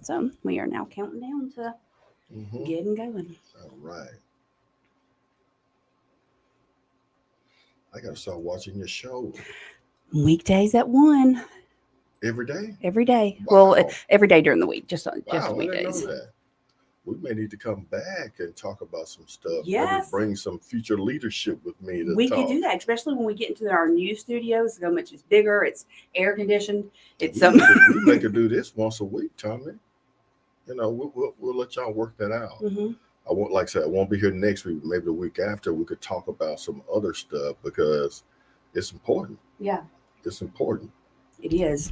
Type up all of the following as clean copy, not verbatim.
So we are now counting down to getting going. All right. I got to start watching your show Weekdays at 1 every day. every day. Wow. Well, every day during the week, just Wow, I didn't know weekdays. that. We may need to come back and talk about some stuff. Yes. Maybe bring some future leadership with me to We talk. could do that, especially when we get into our new studios. So much is bigger. It's air conditioned. It's we may could do this once a week, Tommy. You know, we'll let y'all work that out. I won't, like I said, I won't be here next week. Maybe the week after, we could talk about some other stuff because it's important. Yeah, it's important. It is.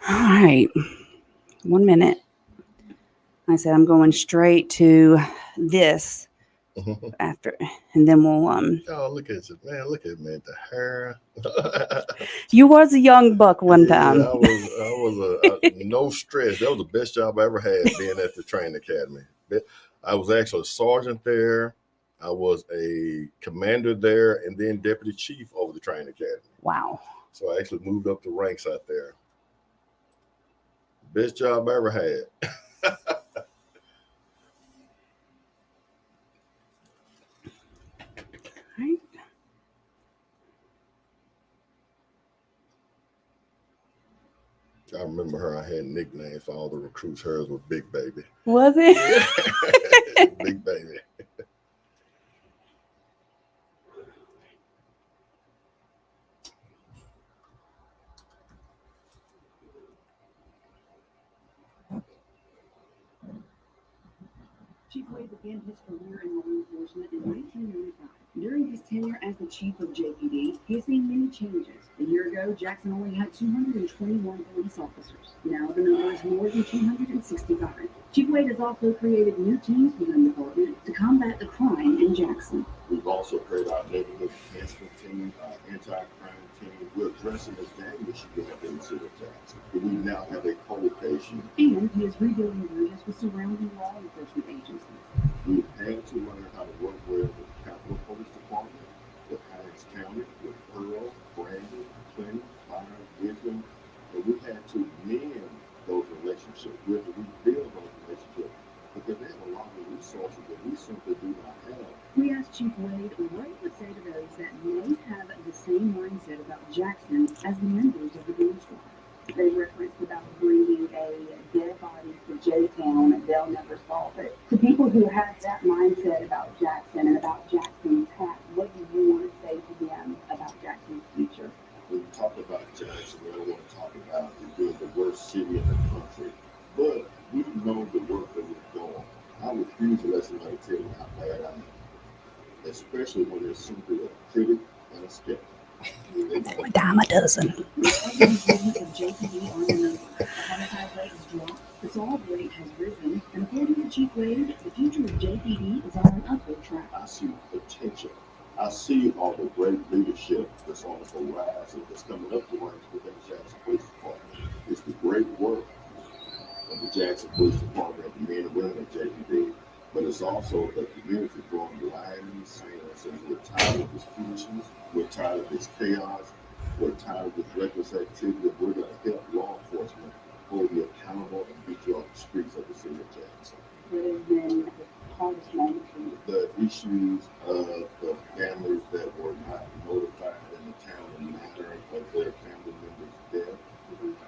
All right, 1 minute. I said I'm going straight to this after, and then we'll Oh, look at you, man! Look at me, the hair. You was a young buck one time. I was no stress. That was the best job I ever had, being at the training academy. I was actually a sergeant there. I was a commander there, and then deputy chief over the training academy. Wow! So I actually moved up the ranks out there. Best job I ever had. Right. I remember her. I had nicknames for all the recruits. Hers was Big Baby. Was it? Big Baby. Chief Wade began his career in law enforcement in 1995. During his tenure as the chief of JPD, he has seen many changes. A year ago, Jackson only had 221 police officers. Now the number is more than 265. Chief Wade has also created new teams within the department to combat the crime in Jackson. We've also created our neighborhood enhancement team, our anti-crime team. We're addressing this gang issue we have in the city of Jackson. We now have a co-location. And he is rebuilding bridges with surrounding law enforcement agencies. We've had to learn how to work with the Capitol Police Department, with Harris County, with Earl, Brandon, Clinton, Byron, Wisdom. And we had to mend those relationships. We have to rebuild those relationships because they have a lot of resources that we simply do not have. We asked Chief Wade what he would say to those that may have the same mindset about Jackson as the members of the Blue Squad. They referenced about bringing a dead body to J-Town and they'll never solve it. To people who have that mindset about Jackson and about Jackson's past, what do you want to say to them about Jackson's future? When we talk about Jackson, we don't want to talk about it being the worst city in the country. But we know the work that we're doing. I refuse to let somebody tell me how bad I am, especially when there's simply a critic and a skeptic. A dime a dozen. The improvements of JPD are the number. The homicide rate has dropped, the solve rate has risen, and according to Chief Wade, the future of JPD is on an upward track. I see potential. I see all the great leadership that's on the horizon that's coming up the ranks within the Jackson Police Department. It's the great work of the Jackson Police Department, the men and women of JPD, but it's also the community growing blind and saying, we're tired of this foolishness, we're tired of this chaos, we're tired of this reckless activity, and we're going to help law enforcement hold you accountable and beat you off the streets of the city of Jackson. What has been the hardest moment for you? The issues of the families that were not notified in the town and matter of their family members' death.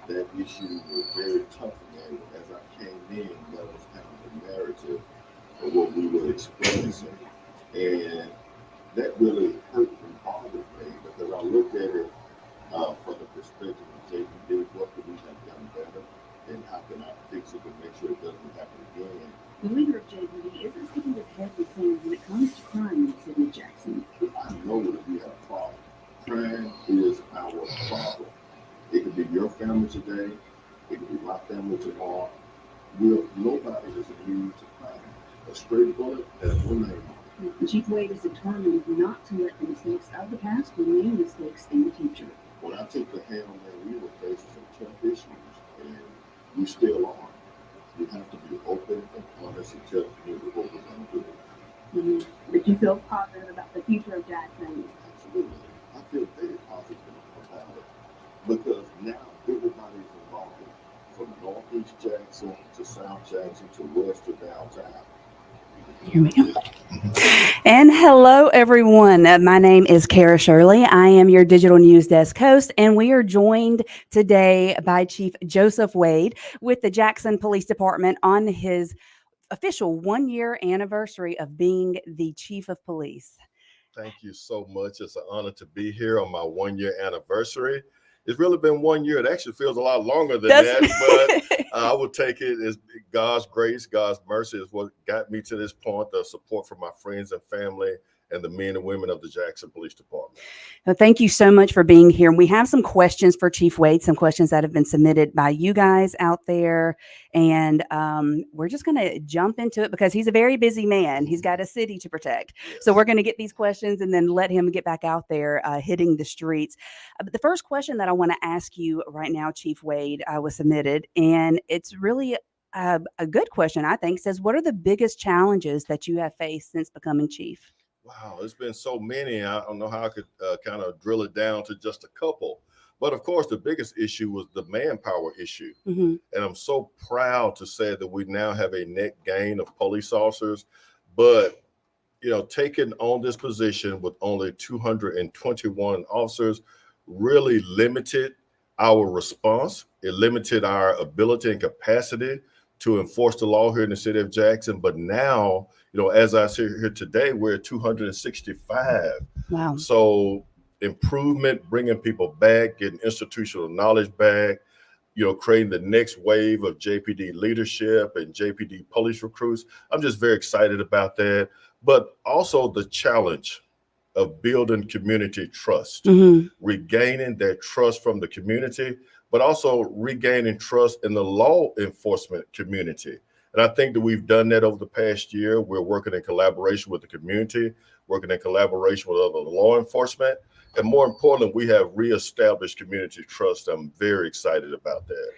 That issue was very tough for me. As I came in, that was kind of the narrative of what we were experiencing. And that really hurt and bothered me because I looked at it from the perspective of JPD, what could we have done better and how can I fix it to make sure it doesn't happen again. The leader of JPD isn't sticking his head in the sand when it comes to crime in the city of Jackson. I know that we have a problem. Crime is our problem. It could be your family today. It could be my family tomorrow. Nobody is immune to crime. A straight bullet has one name on it. Chief Wade is determined not to let the mistakes of the past remain mistakes in the future. When I took the helm, man, we were facing some tough issues, and we still are. You have to be open and honest and tell the community what we're going to do. But you feel positive about the future of Jackson? Absolutely. I feel very positive about it because now everybody's involved. South Jackson to west to downtown. Here we go. And hello, everyone. My name is Kara Shirley. I am your digital news desk host, and we are joined today by Chief Joseph Wade with the Jackson Police Department on his official 1-year anniversary of being the Chief of Police. Thank you so much. It's an honor to be here on my 1-year anniversary. It's really been 1 year. It actually feels a lot longer than that, but I would take it as God's grace, God's mercy is what got me to this point. The support from my friends and family and the men and women of the Jackson Police Department. Well, thank you so much for being here. We have some questions for Chief Wade, some questions that have been submitted by you guys out there. And we're just going to jump into it because he's a very busy man. He's got a city to protect. Yes. So we're going to get these questions and then let him get back out there hitting the streets. But the first question that I want to ask you right now, Chief Wade, was submitted. And it's really a good question, I think. It says, what are the biggest challenges that you have faced since becoming chief? Wow, it's been so many. I don't know how I could kind of drill it down to just a couple. But of course, the biggest issue was the manpower issue. Mm-hmm. And I'm so proud to say that we now have a net gain of police officers. But, you know, taking on this position with only 221 officers really limited our response. It limited our ability and capacity to enforce the law here in the city of Jackson. But now, you know, as I sit here today, we're at 265. Wow. So improvement, bringing people back, getting institutional knowledge back, you know, creating the next wave of JPD leadership and JPD police recruits. I'm just very excited about that. But also the challenge of building community trust, Mm-hmm. regaining that trust from the community, but also regaining trust in the law enforcement community. And I think that we've done that over the past year. We're working in collaboration with the community, working in collaboration with other law enforcement. And more importantly, we have reestablished community trust. I'm very excited about that.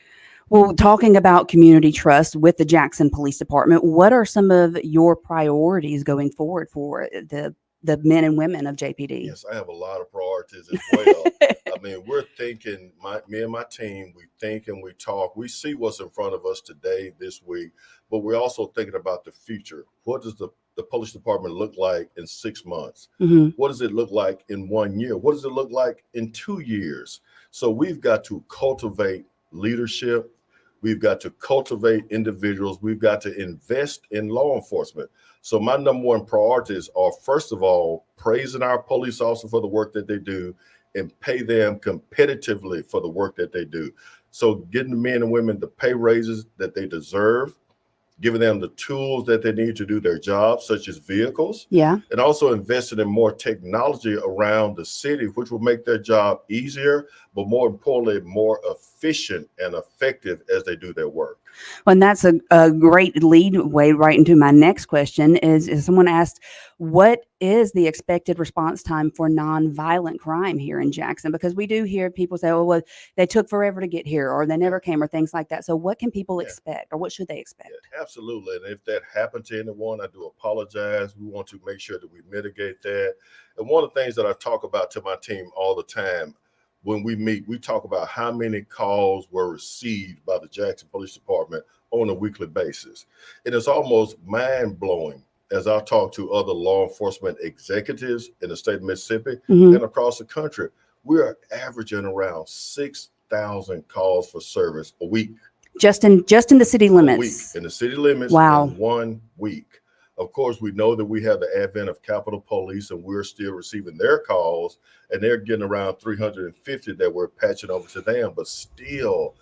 Well, talking about community trust with the Jackson Police Department, what are some of your priorities going forward for the men and women of JPD? Yes, I have a lot of priorities as well. I mean, we're thinking, me and my team, we think and we talk. We see what's in front of us today, this week, but we're also thinking about the future. What does the police department look like in 6 months? Mm-hmm. What does it look like in 1 year? What does it look like in 2 years? So we've got to cultivate leadership. We've got to cultivate individuals. We've got to invest in law enforcement. So my number one priorities are, first of all, praising our police officers for the work that they do and pay them competitively for the work that they do. So getting the men and women the pay raises that they deserve, giving them the tools that they need to do their jobs, such as vehicles, Yeah. and also investing in more technology around the city, which will make their job easier, but more importantly, more efficient and effective as they do their work. Well, and that's a great lead way right into my next question is someone asked, what is the expected response time for nonviolent crime here in Jackson? Because we do hear people say, oh, well, they took forever to get here or they never came or things like that. So what can people expect or what should they expect? Yeah, absolutely. And if that happened to anyone, I do apologize. We want to make sure that we mitigate that. And one of the things that I talk about to my team all the time, when we meet, we talk about how many calls were received by the Jackson Police Department on a weekly basis. And it's almost mind-blowing as I talk to other law enforcement executives in the state of Mississippi Mm-hmm. and across the country. We are averaging around 6,000 calls for service a week. Just in the city A week limits. in the city limits. Wow. In 1 week. Of course, we know that we have the advent of Capitol Police and we're still receiving their calls and they're getting around 350 that we're patching over to them, but still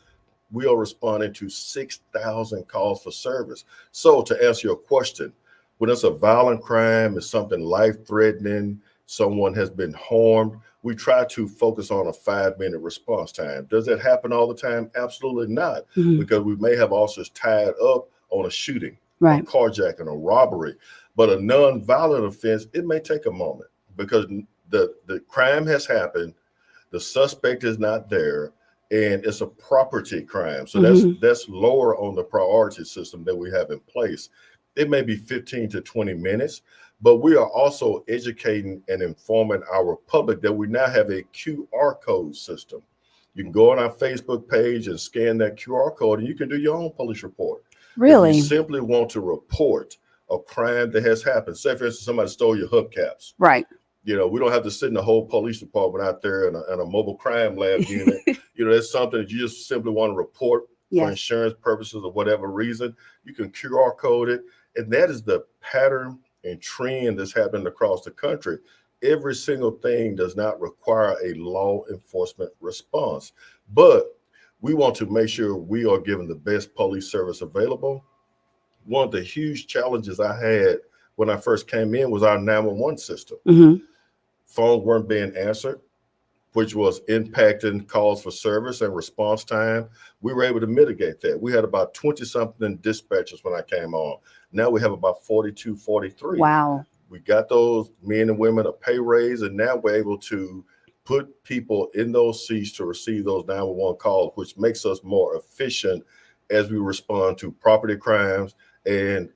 we are responding to 6,000 calls for service. So to answer your question, when it's a violent crime, it's something life-threatening, someone has been harmed, we try to focus on a 5-minute response time. Does that happen all the time? Absolutely not, Mm-hmm. because we may have officers tied up on a shooting, Right. a carjacking, a robbery. But a non-violent offense, it may take a moment because the crime has happened, the suspect is not there, and it's a property crime. So Mm-hmm. that's lower on the priority system that we have in place. It may be 15 to 20 minutes, but we are also educating and informing our public that we now have a QR code system. You can go on our Facebook page and scan that QR code and you can do your own police report. Really? If you simply want to report a crime that has happened, say for instance, somebody stole your hubcaps. Right. You know, we don't have to send the whole police department out there in a mobile crime lab unit. You know, that's something that you just simply want to report for Yes. insurance purposes or whatever reason. You can QR code it. And that is the pattern and trend that's happening across the country. Every single thing does not require a law enforcement response, but we want to make sure we are giving the best police service available. One of the huge challenges I had when I first came in was our 911 system. Mm-hmm. Phones weren't being answered, which was impacting calls for service and response time. We were able to mitigate that. We had about 20 something dispatchers when I came on. Now we have about 42, 43. Wow. We got those men and women a pay raise, and now we're able to put people in those seats to receive those 911 calls, which makes us more efficient as we respond to property crimes and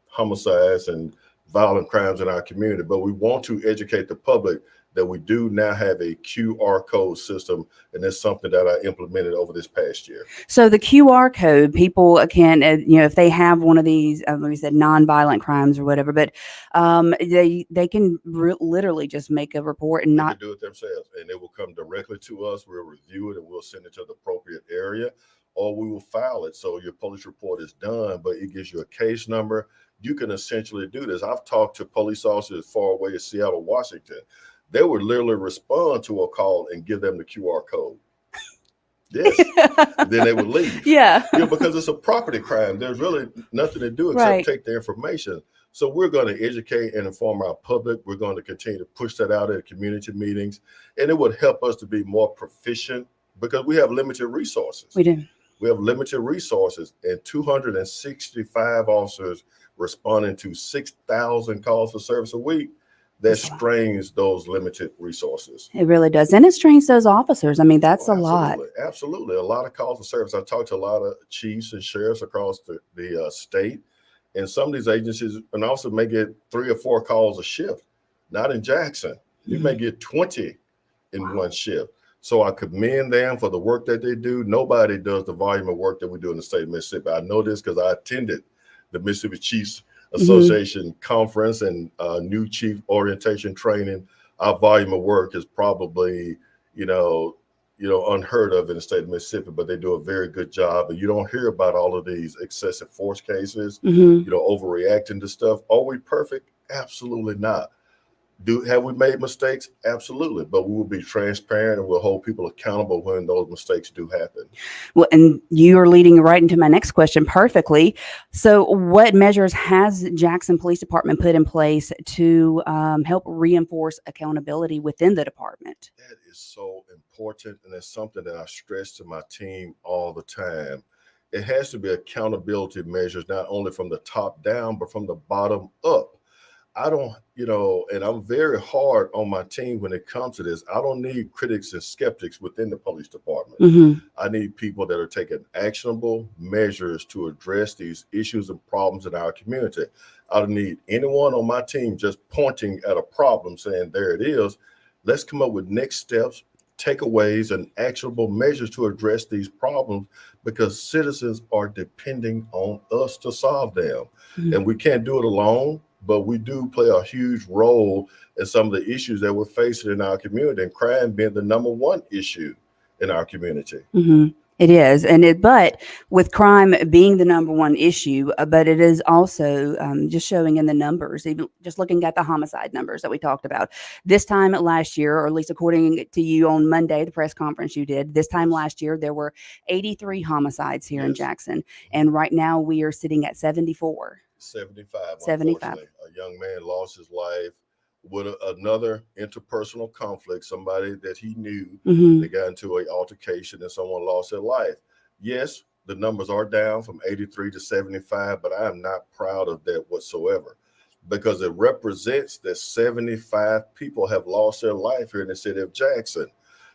homicides and violent crimes in our community. But we want to educate the public that we do now have a QR code system, and that's something that I implemented over this past year. So the QR code, people can, if they have one of these, we said nonviolent crimes or whatever, but they can literally just make a report and They not can do it themselves, and it will come directly to us. We'll review it and we'll send it to the appropriate area, or we will file it. So your police report is done, but it gives you a case number. You can essentially do this. I've talked to police officers as far away as Seattle, Washington. They would literally respond to a call and give them the QR code. Yes. Then they would leave. Yeah. Because it's a property crime. There's really nothing to do except Right. take the information. So we're going to educate and inform our public. We're going to continue to push that out at community meetings, and it would help us to be more proficient because we have limited resources. We do. We have limited resources, and 265 officers responding to 6,000 calls for service a week. That strains those limited resources. It really does. And it strains those officers. I mean, that's a lot. Absolutely. A lot of calls for service. I talked to a lot of chiefs and sheriffs across the state. And some of these agencies and also may get 3 or 4 calls a shift. Not in Jackson. You may get 20 in one shift. So I commend them for the work that they do. Nobody does the volume of work that we do in the state of Mississippi. I know this because I attended the Mississippi Chiefs Association conference and new chief orientation training. Our volume of work is probably, unheard of in the state of Mississippi, but they do a very good job. And you don't hear about all of these excessive force cases, overreacting to stuff. Are we perfect? Absolutely not. Have we made mistakes? Absolutely. But we will be transparent and we'll hold people accountable when those mistakes do happen. Well, and you are leading right into my next question perfectly. So what measures has Jackson Police Department put in place to help reinforce accountability within the department? That is so important. And it's something that I stress to my team all the time. It has to be accountability measures, not only from the top down, but from the bottom up. I don't, and I'm very hard on my team when it comes to this. I don't need critics and skeptics within the police department. I need people that are taking actionable measures to address these issues and problems in our community. I don't need anyone on my team just pointing at a problem saying, there it is. Let's come up with next steps, takeaways, and actionable measures to address these problems because citizens are depending on us to solve them. And we can't do it alone. But we do play a huge role in some of the issues that we're facing in our community, and crime being the #1 issue in our community. It is, but with crime being the #1 issue, but it is also just showing in the numbers, even just looking at the homicide numbers that we talked about. This time last year, or at least according to you on Monday, the press conference you did, this time last year, there were 83 homicides here in Jackson. And right now we are sitting at 74. 75. 75. A young man lost his life with another interpersonal conflict, somebody that he knew. They got into an altercation and someone lost their life. Yes, the numbers are down from 83 to 75, but I am not proud of that whatsoever because it represents that 75 people have lost their life here in the city of Jackson.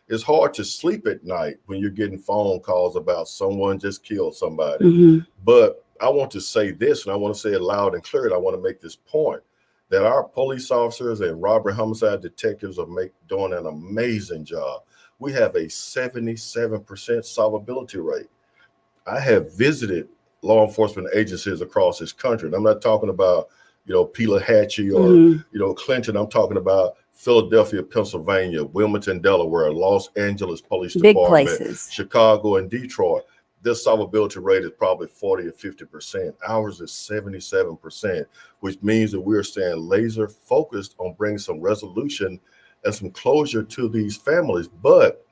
It's hard to sleep at night when you're getting phone calls about someone just killed somebody. But I want to say this, and I want to say it loud and clear, and I want to make this point, that our police officers and robbery homicide detectives are doing an amazing job. We have a 77% solvability rate. I have visited law enforcement agencies across this country. And I'm not talking about, Pelahatchie or, Clinton. I'm talking about Philadelphia, Pennsylvania, Wilmington, Delaware, Los Angeles Police Big Department, places. Chicago, and Detroit. Their solvability rate is probably 40 or 50%. Ours is 77%, which means that we're staying laser focused on bringing some resolution and some closure to these families. But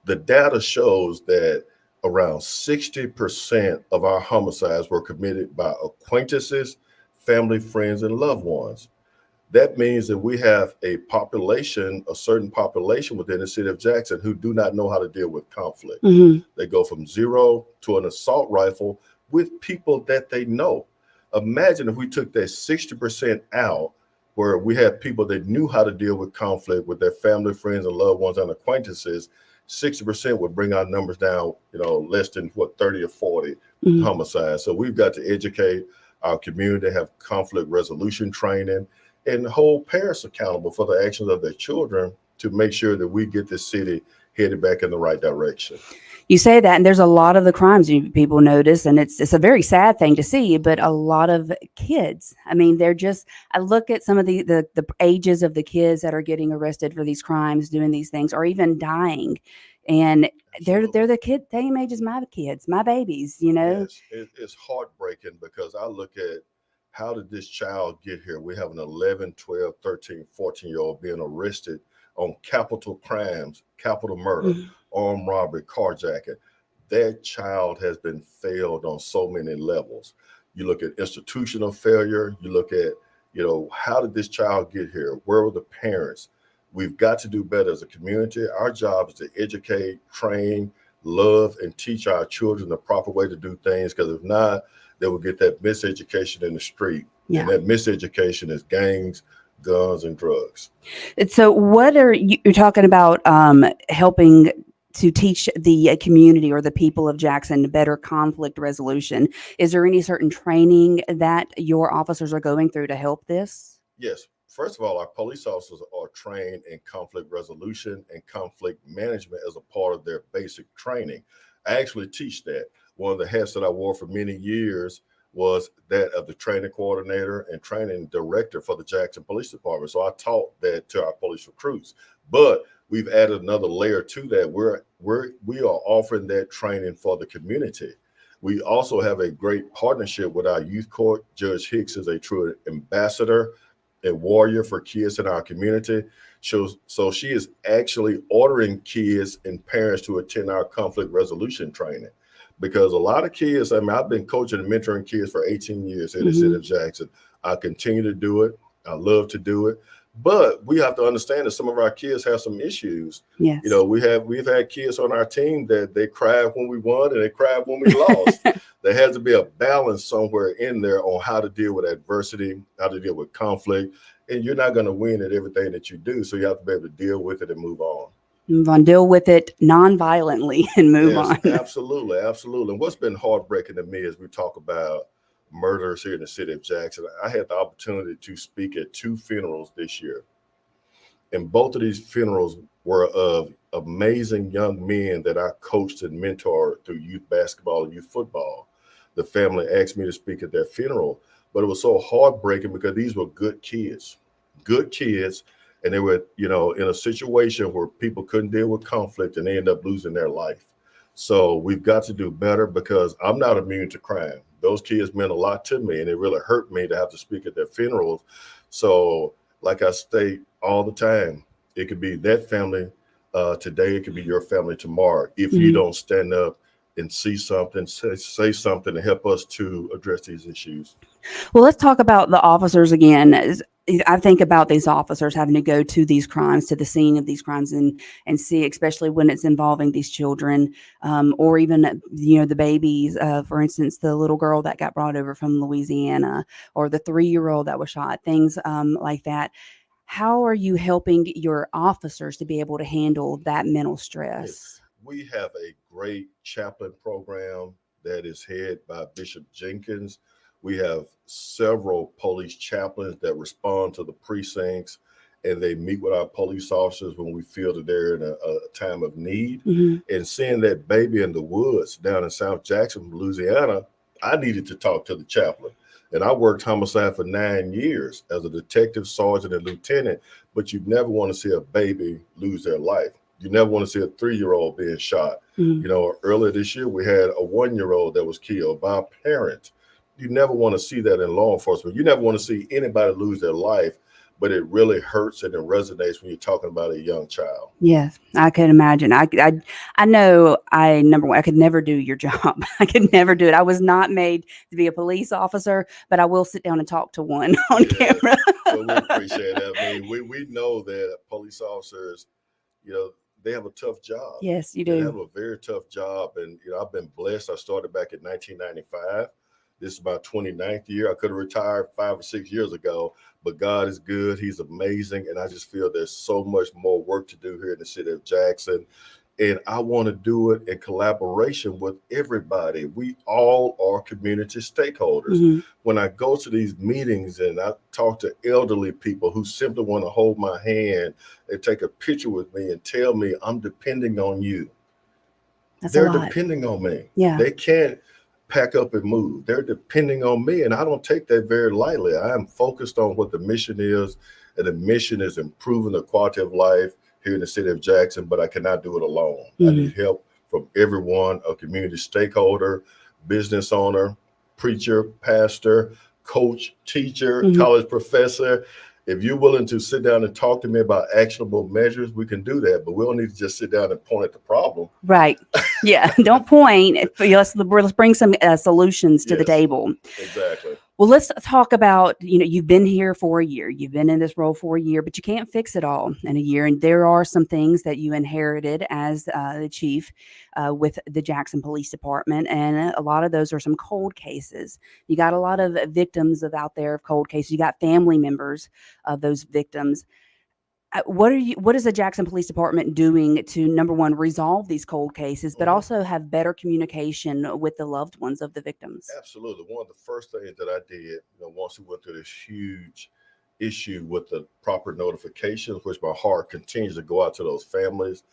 the data shows that around 60% of our homicides were committed by acquaintances, family, friends, and loved ones. That means that we have a certain population within the city of Jackson who do not know how to deal with conflict. Mhm. They go from zero to an assault rifle with people that they know. Imagine if we took that 60% out, where we had people that knew how to deal with conflict with their family, friends, and loved ones and acquaintances. 60% would bring our numbers down, less than 30 or 40 Mhm. homicides. So we've got to educate our community, have conflict resolution training, and hold parents accountable for the actions of their children to make sure that we get this city headed back in the right direction. You say that, and there's a lot of the crimes people notice, and it's a very sad thing to see. But a lot of kids, I mean, they're just. I look at some of the ages of the kids that are getting arrested for these crimes, doing these things, or even dying, and they're the same age as my kids, my babies. Yes, it's heartbreaking because I look at how did this child get here? We have an 11, 12, 13, 14-year-old being arrested on capital crimes, capital murder, Mhm. armed robbery, carjacking. That child has been failed on so many levels. You look at institutional failure, you look at, how did this child get here? Where were the parents? We've got to do better as a community. Our job is to educate, train, love, and teach our children the proper way to do things, because if not, they will get that miseducation in the street. Yeah. And that miseducation is gangs, guns, and drugs. So, what are you're talking about? Helping to teach the community or the people of Jackson better conflict resolution. Is there any certain training that your officers are going through to help this? Yes. First of all, our police officers are trained in conflict resolution and conflict management as a part of their basic training. I actually teach that. One of the hats that I wore for many years was that of the training coordinator and training director for the Jackson Police Department. So I taught that to our police recruits. But we've added another layer to that. We are offering that training for the community. We also have a great partnership with our youth court. Judge Hicks is a true ambassador, a warrior for kids in our community. So she is actually ordering kids and parents to attend our conflict resolution training. Because a lot of kids, I've been coaching and mentoring kids for 18 years in the city of Jackson. I continue to do it. I love to do it. But we have to understand that some of our kids have some issues. Yes. We've had kids on our team that they cried when we won and they cried when we lost. There has to be a balance somewhere in there on how to deal with adversity, how to deal with conflict. And you're not going to win at everything that you do. So you have to be able to deal with it and move on. Move on, deal with it non-violently and move on. Absolutely. And what's been heartbreaking to me as we talk about murders here in the city of Jackson, I had the opportunity to speak at 2 funerals this year. And both of these funerals were of amazing young men that I coached and mentored through youth basketball and youth football. The family asked me to speak at their funeral, but it was so heartbreaking because these were good kids, and they were, in a situation where people couldn't deal with conflict and they ended up losing their life. So we've got to do better because I'm not immune to crime. Those kids meant a lot to me, and it really hurt me to have to speak at their funerals. So like I state all the time, it could be that family today, it could be your family tomorrow. If you don't stand up and see something, say something to help us to address these issues. Well, let's talk about the officers again. I think about these officers having to go to these crimes, to the scene of these crimes, and see, especially when it's involving these children, or even the babies. For instance, the little girl that got brought over from Louisiana, or the 3-year-old that was shot. Things like that. How are you helping your officers to be able to handle that mental stress? Yes. We have a great chaplain program that is headed by Bishop Jenkins. We have several police chaplains that respond to the precincts, and they meet with our police officers when we feel that they're in a time of need. And seeing that baby in the woods down in South Jackson, Louisiana, I needed to talk to the chaplain. And I worked homicide for 9 years as a detective, sergeant, and lieutenant, but you never want to see a baby lose their life. You never want to see a 3-year-old being shot. Mhm. You know, earlier this year, we had a 1-year-old that was killed by a parent. You never want to see that in law enforcement. You never want to see anybody lose their life, but it really hurts and it resonates when you're talking about a young child. Yes, I can imagine. I know number one, I could never do your job. I could never do it. I was not made to be a police officer, but I will sit down and talk to one on Yeah. camera. Well, we appreciate that. I mean, we know that police officers, you know, they have a tough job. Yes, you They have do. a very tough job. And, you know, I've been blessed. I started back in 1995. This is my 29th year. I could have retired 5 or 6 years ago, but God is good. He's amazing. And I just feel there's so much more work to do here in the city of Jackson. And I want to do it in collaboration with everybody. We all are community stakeholders. Mhm. When I go to these meetings and I talk to elderly people who simply want to hold my hand and take a picture with me and tell me I'm depending on you, That's a they're lot. depending on me. Yeah. They can't pack up and move. They're depending on me, and I don't take that very lightly. I am focused on what the mission is, and the mission is improving the quality of life here in the city of Jackson, but I cannot do it alone. I Mhm. need help from everyone, a community stakeholder, business owner, preacher, pastor, coach, teacher, Mhm. college professor. If you're willing to sit down and talk to me about actionable measures, we can do that, but we don't need to just sit down and point at the problem. Right. Yeah. Don't point. Let's bring some solutions to the Yes. table. Exactly. Well, let's talk about, you've been here for a year. You've been in this role for a year, but you can't fix it all in a year. And there are some things that you inherited as the chief with the Jackson Police Department. And a lot of those are some cold cases. You got a lot of victims out there of cold cases. You got family members of those victims. What is the Jackson Police Department doing to, number one, resolve these cold cases, but Mhm. also have better communication with the loved ones of the victims? Absolutely. One of the first things that I did, once we went through this huge issue with the proper notifications, which my heart continues to go out to those families.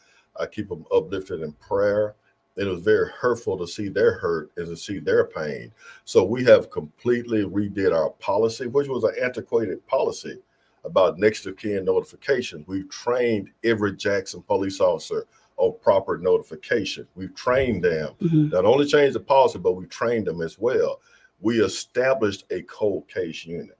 I keep them uplifted in prayer. It was very hurtful to see their hurt and to see their pain. So we have completely redid our policy, which was an antiquated policy about next of kin notifications. We've trained every Jackson police officer on proper notification. We've trained them. Mhm. Not only changed the policy, but we trained them as well. We established a cold case unit.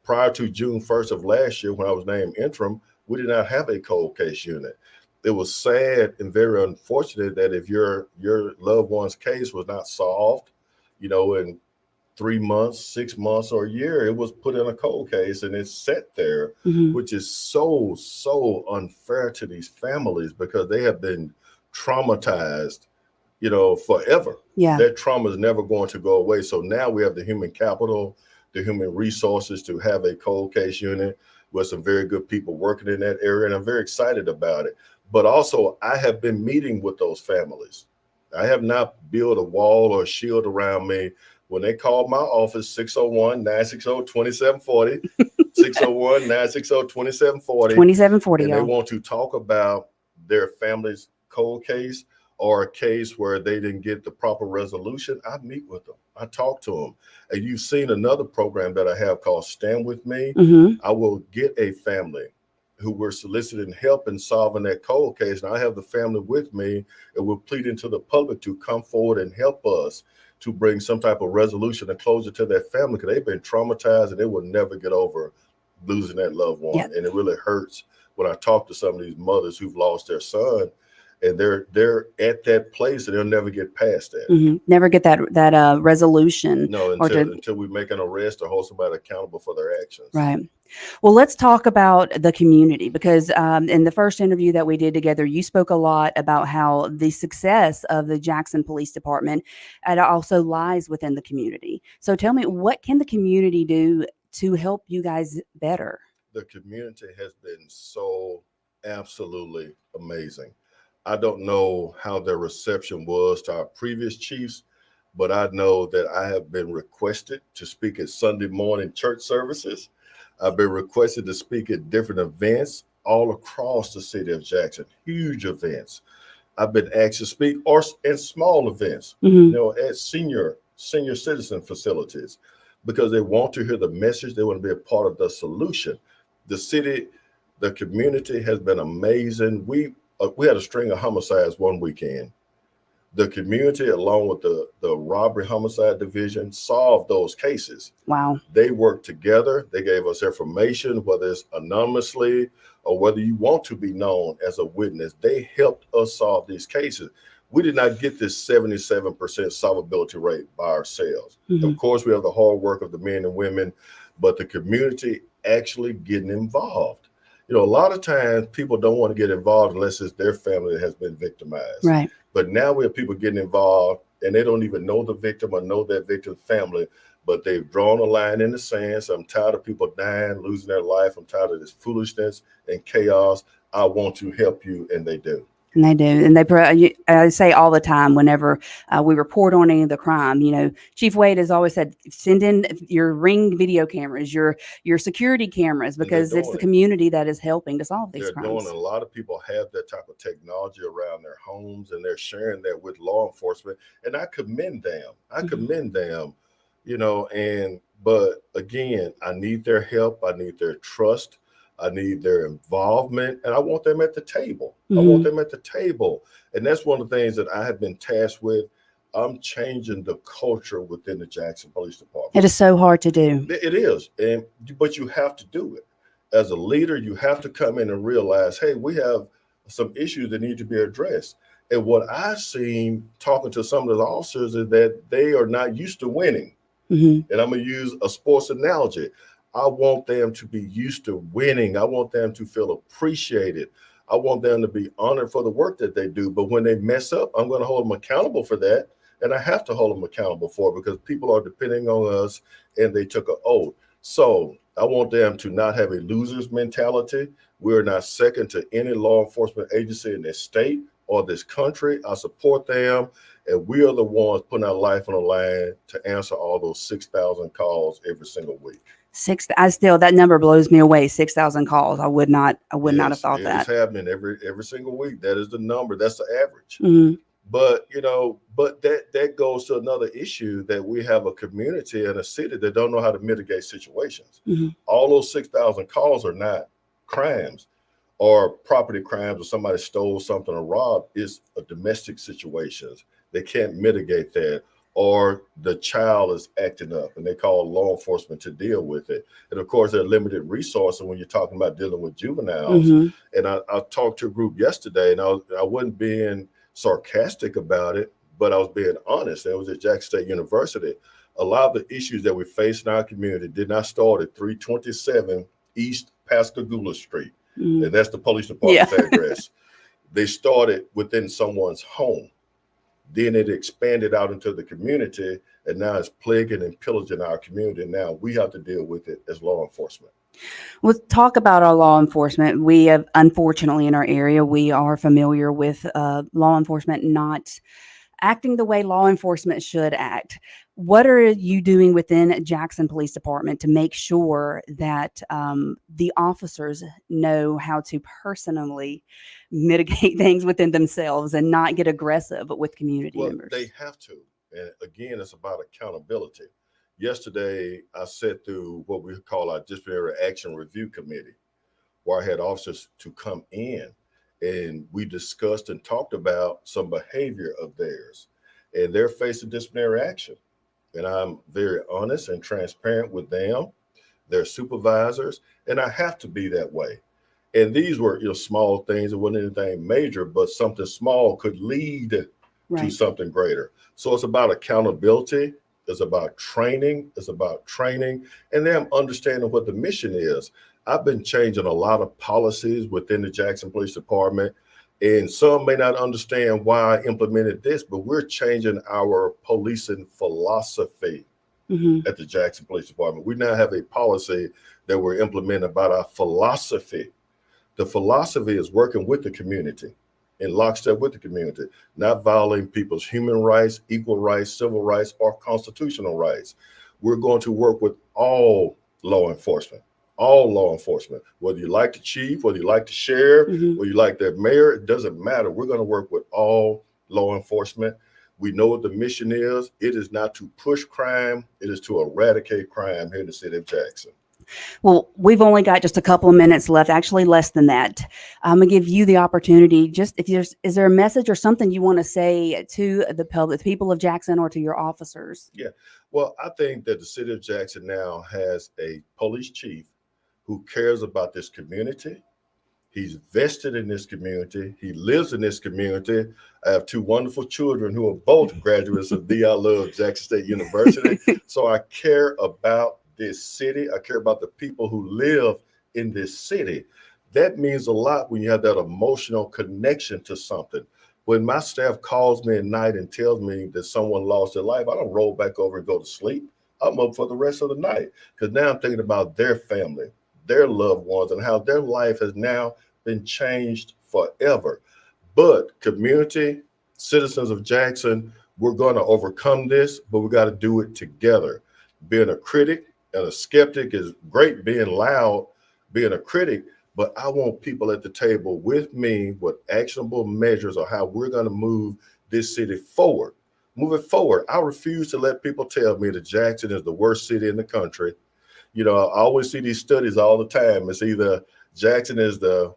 Prior to June 1st of last year, when I was named interim, we did not have a cold case unit. It was sad and very unfortunate that if your loved one's case was not solved, in 3 months, 6 months, or a year, it was put in a cold case and it's sat there, Mhm. which is so unfair to these families because they have been traumatized, forever. Yeah. That trauma is never going to go away. So now we have the human capital, the human resources to have a cold case unit with some very good people working in that area. And I'm very excited about it. But also, I have been meeting with those families. I have not built a wall or a shield around me. When they call my office, 601-960-2740, 601-960-2740, 2740, and they y'all. want to talk about their family's cold case or a case where they didn't get the proper resolution, I meet with them. I talk to them. And you've seen another program that I have called Stand With Me. Mm-hmm. I will get a family who were soliciting help in solving that cold case, and I have the family with me, and we're pleading to the public to come forward and help us to bring some type of resolution and closure to that family because they've been traumatized and they will never get over losing that loved one. Yep. And it really hurts when I talk to some of these mothers who've lost their son, and they're at that place and they'll never get past that. Mm-hmm. Never get that resolution. No, or until we make an arrest or hold somebody accountable for their actions. Right. Well, let's talk about the community because in the first interview that we did together, you spoke a lot about how the success of the Jackson Police Department also lies within the community. So tell me, what can the community do to help you guys better? The community has been so absolutely amazing. I don't know how their reception was to our previous chiefs, but I know that I have been requested to speak at Sunday morning church services. I've been requested to speak at different events all across the city of Jackson, huge events. I've been asked to speak or in small events, Mhm. at senior citizen facilities, because they want to hear the message. They want to be a part of the solution. The city, the community has been amazing. We had a string of homicides one weekend. The community, along with the robbery homicide division, solved those cases. Wow. They worked together. They gave us information, whether it's anonymously or whether you want to be known as a witness. They helped us solve these cases. We did not get this 77% solvability rate by ourselves. Mhm. Of course, we have the hard work of the men and women, but the community actually getting involved. A lot of times people don't want to get involved unless it's their family that has been victimized. Right. But now we have people getting involved and they don't even know the victim or know that victim's family, but they've drawn a line in the sand. So I'm tired of people dying, losing their life. I'm tired of this foolishness and chaos. I want to help you, and they do. And they do. And I say all the time whenever we report on any of the crime, Chief Wade has always said, send in your Ring video cameras, your security cameras, because it's the community that is helping to solve these crimes. A lot of people have that type of technology around their homes, and they're sharing that with law enforcement. And I commend them. But again, I need their help. I need their trust. I need their involvement, and I want them at the table. I want them at the table. And that's one of the things that I have been tasked with. I'm changing the culture within the Jackson Police Department. It is so hard to do. It is. But you have to do it. As a leader, you have to come in and realize, hey, we have some issues that need to be addressed. And what I've seen talking to some of the officers is that they are not used to winning. And I'm going to use a sports analogy. I want them to be used to winning. I want them to feel appreciated. I want them to be honored for the work that they do. But when they mess up, I'm going to hold them accountable for that. And I have to hold them accountable for it because people are depending on us and they took an oath. So I want them to not have a loser's mentality. We're not second to any law enforcement agency in this state or this country. I support them. And we are the ones putting our life on the line to answer all those 6,000 calls every single week. That number blows me away. 6,000 calls. I would not have thought that. It's happening every single week. That is the number. That's the average. But that goes to another issue, that we have a community and a city that don't know how to mitigate situations. All those 6,000 calls are not crimes or property crimes, or somebody stole something or robbed. It's a domestic situations. They can't mitigate that. Or the child is acting up and they call law enforcement to deal with it. And of course, there are limited resources when you're talking about dealing with juveniles. And I talked to a group yesterday, and I wasn't being sarcastic about it, but I was being honest. And it was at Jackson State University. A lot of the issues that we face in our community did not start at 327 East Pascagoula Street. And that's the police department's address. They started within someone's home. Then it expanded out into the community, and now it's plaguing and pillaging our community. Now we have to deal with it as law enforcement. We'll talk about our law enforcement. We have, unfortunately, in our area, we are familiar with law enforcement not acting the way law enforcement should act. What are you doing within Jackson Police Department to make sure that the officers know how to personally mitigate things within themselves and not get aggressive with community members? They have to. And again, it's about accountability. Yesterday, I sat through what we call our disciplinary action review committee, where I had officers to come in and we discussed and talked about some behavior of theirs, and they're facing disciplinary action. And I'm very honest and transparent with them, their supervisors, and I have to be that way. And these were small things. It wasn't anything major, but something small could lead to something greater. So it's about accountability. It's about training. And them understanding what the mission is. I've been changing a lot of policies within the Jackson Police Department, and some may not understand why I implemented this, but we're changing our policing philosophy at the Jackson Police Department. We now have a policy that we're implementing about our philosophy. The philosophy is working with the community, in lockstep with the community, not violating people's human rights, equal rights, civil rights, or constitutional rights. We're going to work with all law enforcement, all law enforcement, whether you like the chief, whether you like the sheriff, Mhm. whether you like the mayor, it doesn't matter. We're going to work with all law enforcement. We know what the mission is. It is not to push crime. It is to eradicate crime here in the city of Jackson. Well, we've only got just a couple of minutes left, actually less than that. I'm gonna give you the opportunity. Just if is there a message or something you want to say to the public, the people of Jackson, or to your officers? Yeah. Well, I think that the city of Jackson now has a police chief who cares about this community. He's vested in this community. He lives in this community. I have two wonderful children who are both graduates of the I Love Jackson State University. So I care about this city. I care about the people who live in this city. That means a lot when you have that emotional connection to something. When my staff calls me at night and tells me that someone lost their life, I don't roll back over and go to sleep. I'm up for the rest of the night because now I'm thinking about their family, their loved ones, and how their life has now been changed forever. But community, citizens of Jackson, we're going to overcome this, but we got to do it together. Being a critic and a skeptic is great, being loud, being a critic, but I want people at the table with me with actionable measures of how we're going to move this city forward. Move it forward. I refuse to let people tell me that Jackson is the worst city in the country. You know, I always see these studies all the time. It's either Jackson is the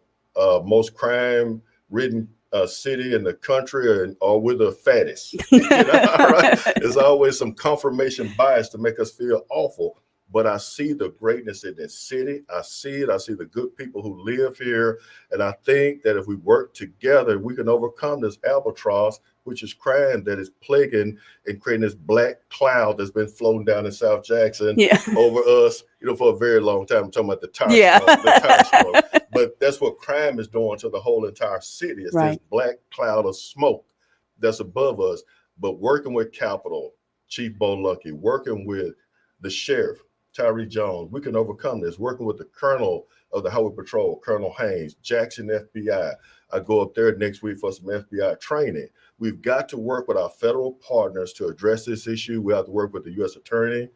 most crime-ridden city in the country, or we're the fattest. You know, right? There's always some confirmation bias to make us feel awful. But I see the greatness in this city. I see it. I see the good people who live here. And I think that if we work together, we can overcome this albatross, which is crime that is plaguing and creating this black cloud that's been floating down in South Jackson over us, you know, for a very long time. I'm talking about the tire smoke. But that's what crime is doing to the whole entire city. It's this black cloud of smoke that's above us. But working with Capitol, Chief Bo Lucky, working with the sheriff, Tyree Jones, we can overcome this. Working with the colonel of the Highway Patrol, Colonel Haynes, Jackson FBI. I go up there next week for some FBI training. We've got to work with our federal partners to address this issue. We have to work with the U.S. Attorney,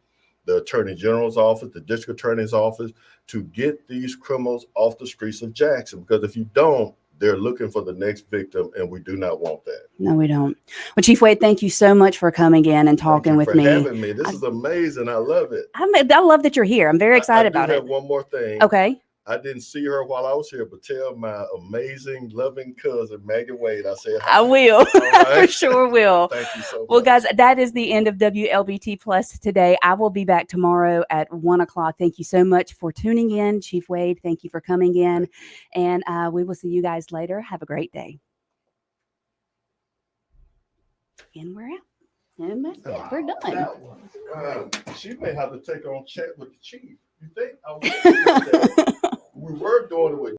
the Attorney General's office, the District Attorney's office to get these criminals off the streets of Jackson. Because if you don't, they're looking for the next victim, and we do not want that. No, we don't. Well, Chief Wade, thank you so much for coming in and talking with me. Thank you for having me. This is amazing. I love it. I love that you're here. I'm very excited about it. I have one more thing. Okay. I didn't see her while I was here, but tell my amazing, loving cousin, Maggie Wade, I said hi. I will. Right? For sure will. Thank you so much. Well, guys, that is the end of WLBT Plus today. I will be back tomorrow at 1:00. Thank you so much for tuning in. Chief Wade, thank you for coming in. And we will see you guys later. Have a great day. And we're out. And that's it. We're done. She may have to take on chat with the chief. You think?